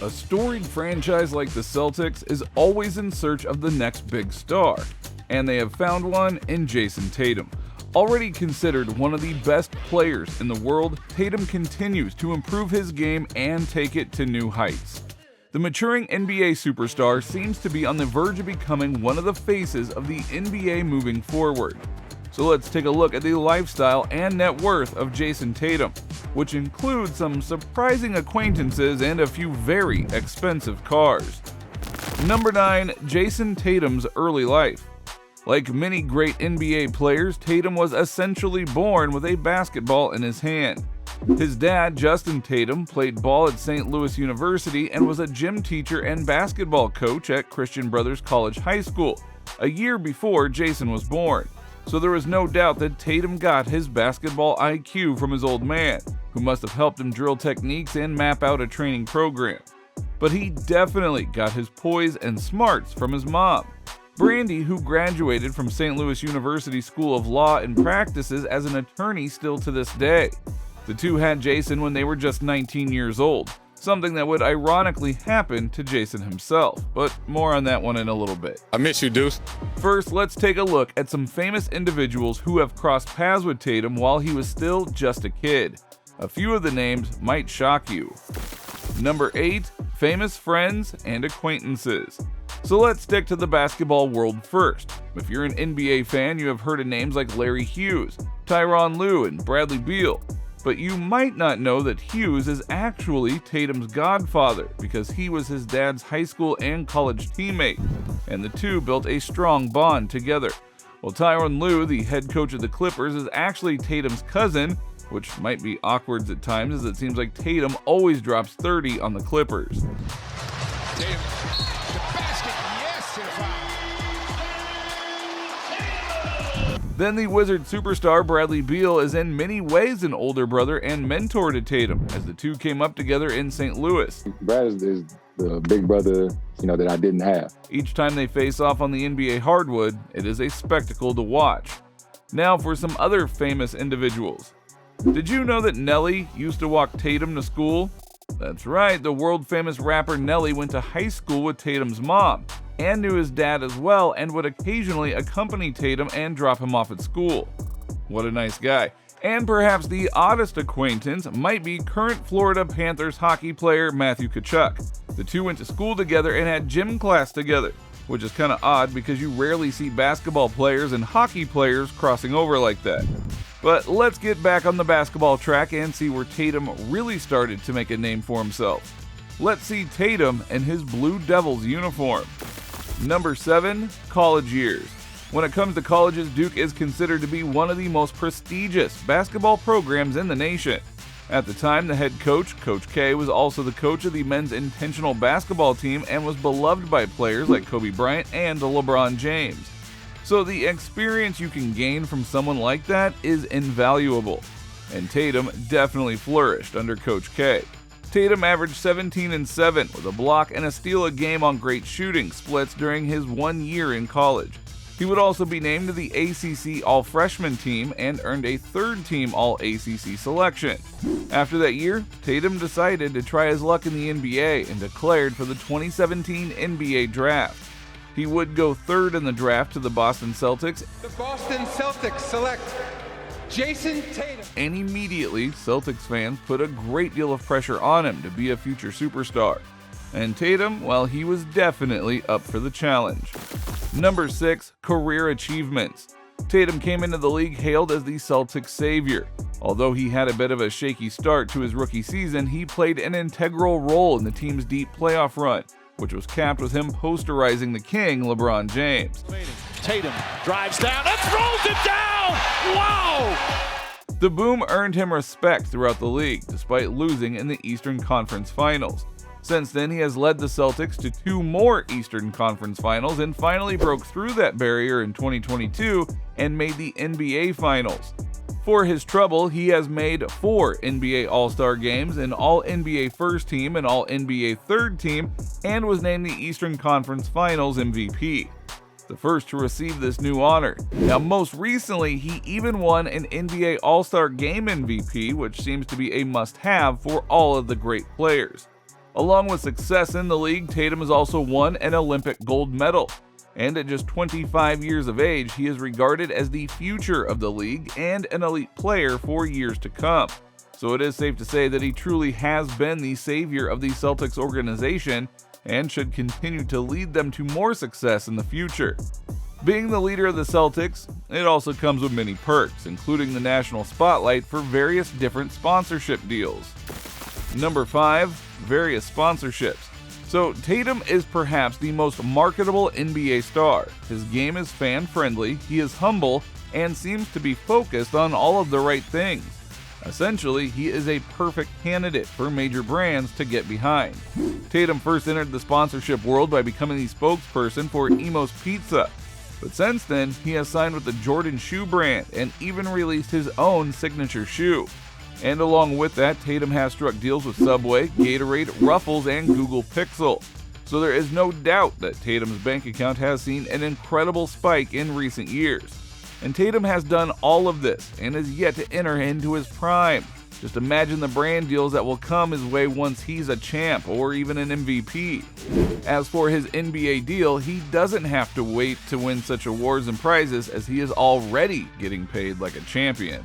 A storied franchise like the Celtics is always in search of the next big star, and they have found one in Jayson Tatum. Already considered one of the best players in the world, Tatum continues to improve his game and take it to new heights. The maturing NBA superstar seems to be on the verge of becoming one of the faces of the NBA moving forward. So let's take a look at the lifestyle and net worth of Jayson Tatum, which includes some surprising acquaintances and a few very expensive cars. Number 9. Jayson Tatum's early life. Like many great NBA players, Tatum was essentially born with a basketball in his hand. His dad, Jayson Tatum, played ball at St. Louis University and was a gym teacher and basketball coach at Christian Brothers College High School, a year before Jayson was born. So there is no doubt that Tatum got his basketball IQ from his old man, who must have helped him drill techniques and map out a training program. But he definitely got his poise and smarts from his mom, Brandy, who graduated from St. Louis University School of Law and practices as an attorney still to this day. The two had Jayson when they were just 19 years old, something that would ironically happen to Jayson himself, but more on that one in a little bit. I miss you, Deuce. First, let's take a look at some famous individuals who have crossed paths with Tatum while he was still just a kid. A few of the names might shock you. Number 8. Famous friends and acquaintances. So let's stick to the basketball world first. If you're an NBA fan, you have heard of names like Larry Hughes, Tyronn Lue, and Bradley Beal. But you might not know that Hughes is actually Tatum's godfather because he was his dad's high school and college teammate, and the two built a strong bond together. While Tyronn Lue, the head coach of the Clippers, is actually Tatum's cousin, which might be awkward at times as it seems like Tatum always drops 30 on the Clippers. Tatum, the basket, yes, and a foul. Then the Wizard superstar Bradley Beal is in many ways an older brother and mentor to Tatum, as the two came up together in St. Louis. Brad is the big brother, that I didn't have. Each time they face off on the NBA hardwood, it is a spectacle to watch. Now for some other famous individuals. Did you know that Nelly used to walk Tatum to school? That's right, the world-famous rapper Nelly went to high school with Tatum's mom, and knew his dad as well, and would occasionally accompany Tatum and drop him off at school. What a nice guy. And perhaps the oddest acquaintance might be current Florida Panthers hockey player Matthew Tkachuk. The two went to school together and had gym class together, which is kind of odd because you rarely see basketball players and hockey players crossing over like that. But let's get back on the basketball track and see where Tatum really started to make a name for himself. Let's see Tatum in his Blue Devils uniform. Number 7. College years. When it comes to colleges, Duke is considered to be one of the most prestigious basketball programs in the nation. At the time, the head coach, Coach K, was also the coach of the men's intentional basketball team and was beloved by players like Kobe Bryant and LeBron James. So the experience you can gain from someone like that is invaluable, and Tatum definitely flourished under Coach K. Tatum averaged 17 and 7 with a block and a steal a game on great shooting splits during his 1 year in college. He would also be named to the ACC All-Freshman team and earned a third-team All-ACC selection. After that year, Tatum decided to try his luck in the NBA and declared for the 2017 NBA Draft. He would go third in the draft to the Boston Celtics. The Boston Celtics select Jayson Tatum. And immediately, Celtics fans put a great deal of pressure on him to be a future superstar. And Tatum, well, he was definitely up for the challenge. Number 6. Career achievements. Tatum came into the league hailed as the Celtics savior. Although he had a bit of a shaky start to his rookie season, he played an integral role in the team's deep playoff run, which was capped with him posterizing the king, LeBron James. Tatum drives down and throws it down! Wow! The boom earned him respect throughout the league, despite losing in the Eastern Conference Finals. Since then, he has led the Celtics to 2 more Eastern Conference Finals and finally broke through that barrier in 2022 and made the NBA Finals. For his trouble, he has made 4 NBA All-Star games, an All-NBA First Team, and All-NBA Third Team, and was named the Eastern Conference Finals MVP. The first to receive this new honor. Now, most recently, he even won an NBA All-Star Game MVP, which seems to be a must-have for all of the great players. Along with success in the league, Tatum has also won an Olympic gold medal. And at just 25 years of age, he is regarded as the future of the league and an elite player for years to come. So it is safe to say that he truly has been the savior of the Celtics organization and should continue to lead them to more success in the future. Being the leader of the Celtics, it also comes with many perks, including the national spotlight for various different sponsorship deals. Number 5, various sponsorships. So Tatum is perhaps the most marketable NBA star. His game is fan-friendly, he is humble, and seems to be focused on all of the right things. Essentially, he is a perfect candidate for major brands to get behind. Tatum first entered the sponsorship world by becoming the spokesperson for Emo's Pizza. But since then, he has signed with the Jordan shoe brand and even released his own signature shoe. And along with that, Tatum has struck deals with Subway, Gatorade, Ruffles, and Google Pixel. So there is no doubt that Tatum's bank account has seen an incredible spike in recent years. And Tatum has done all of this and is yet to enter into his prime. Just imagine the brand deals that will come his way once he's a champ or even an MVP. As for his NBA deal, he doesn't have to wait to win such awards and prizes as he is already getting paid like a champion.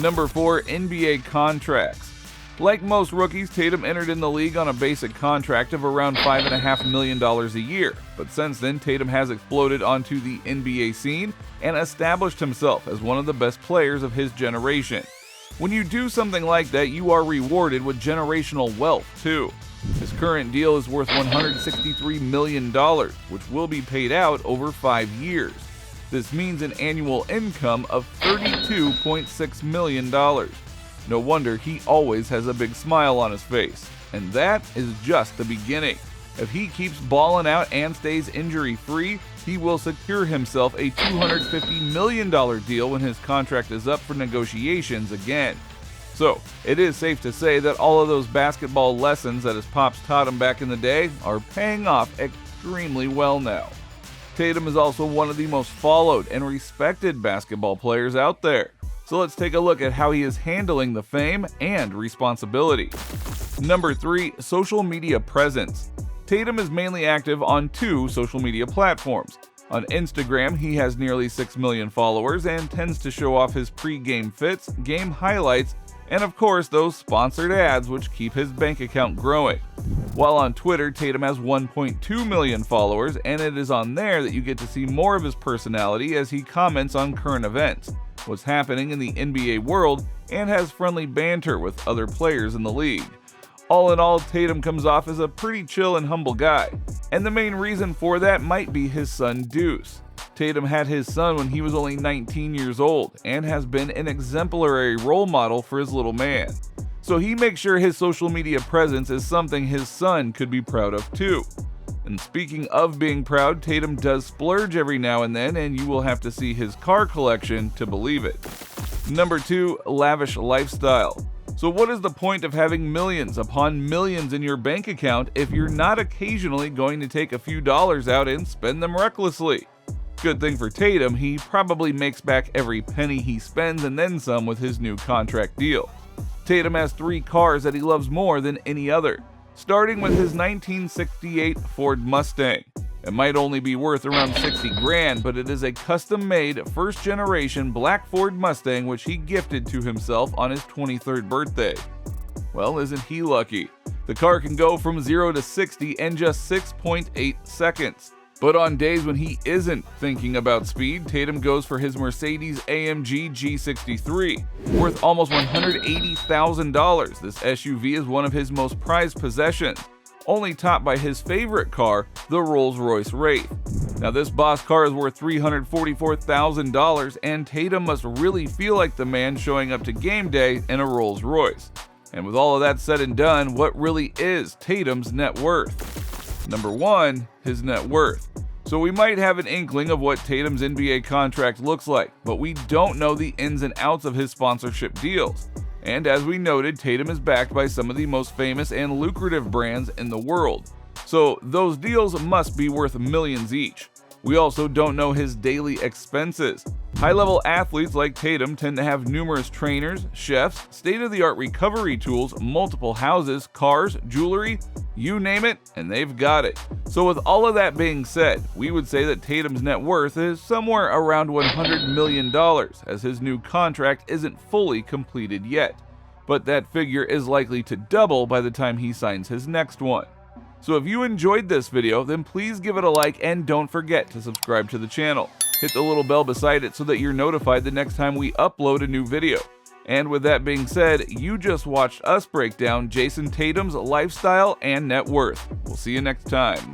Number 4, NBA contracts. Like most rookies, Tatum entered in the league on a basic contract of around $5.5 million a year, but since then Tatum has exploded onto the NBA scene and established himself as one of the best players of his generation. When you do something like that, you are rewarded with generational wealth too. His current deal is worth $163 million, which will be paid out over 5 years. This means an annual income of $32.6 million. No wonder he always has a big smile on his face. And that is just the beginning. If he keeps balling out and stays injury-free, he will secure himself a $250 million deal when his contract is up for negotiations again. So, it is safe to say that all of those basketball lessons that his pops taught him back in the day are paying off extremely well now. Tatum is also one of the most followed and respected basketball players out there. So let's take a look at how he is handling the fame and responsibility. Number 3, social media presence. Tatum is mainly active on 2 social media platforms. On Instagram, he has nearly 6 million followers and tends to show off his pre-game fits, game highlights, and of course those sponsored ads which keep his bank account growing. While on Twitter, Tatum has 1.2 million followers, and it is on there that you get to see more of his personality as he comments on current events, what's happening in the NBA world, and has friendly banter with other players in the league. All in all, Tatum comes off as a pretty chill and humble guy, and the main reason for that might be his son Deuce. Tatum had his son when he was only 19 years old and has been an exemplary role model for his little man. So he makes sure his social media presence is something his son could be proud of too. And speaking of being proud, Tatum does splurge every now and then, and you will have to see his car collection to believe it. Number 2, lavish lifestyle. So what is the point of having millions upon millions in your bank account if you're not occasionally going to take a few dollars out and spend them recklessly? Good thing for Tatum, he probably makes back every penny he spends and then some with his new contract deal. Tatum has 3 cars that he loves more than any other, starting with his 1968 Ford Mustang. It might only be worth around 60 grand, but it is a custom-made first-generation black Ford Mustang which he gifted to himself on his 23rd birthday. Well, isn't he lucky? The car can go from 0 to 60 in just 6.8 seconds. But on days when he isn't thinking about speed, Tatum goes for his Mercedes-AMG G63, worth almost $180,000. This SUV is one of his most prized possessions, only topped by his favorite car, the Rolls-Royce Wraith. Now this boss car is worth $344,000, and Tatum must really feel like the man showing up to game day in a Rolls-Royce. And with all of that said and done, what really is Tatum's net worth? Number 1, his net worth. So we might have an inkling of what Tatum's NBA contract looks like, but we don't know the ins and outs of his sponsorship deals. And as we noted, Tatum is backed by some of the most famous and lucrative brands in the world. So those deals must be worth millions each. We also don't know his daily expenses. High-level athletes like Tatum tend to have numerous trainers, chefs, state-of-the-art recovery tools, multiple houses, cars, jewelry, you name it, and they've got it. So with all of that being said, we would say that Tatum's net worth is somewhere around $100 million, as his new contract isn't fully completed yet. But that figure is likely to double by the time he signs his next one. So if you enjoyed this video, then please give it a like and don't forget to subscribe to the channel. Hit the little bell beside it so that you're notified the next time we upload a new video. And with that being said, you just watched us break down Jayson Tatum's lifestyle and net worth. We'll see you next time.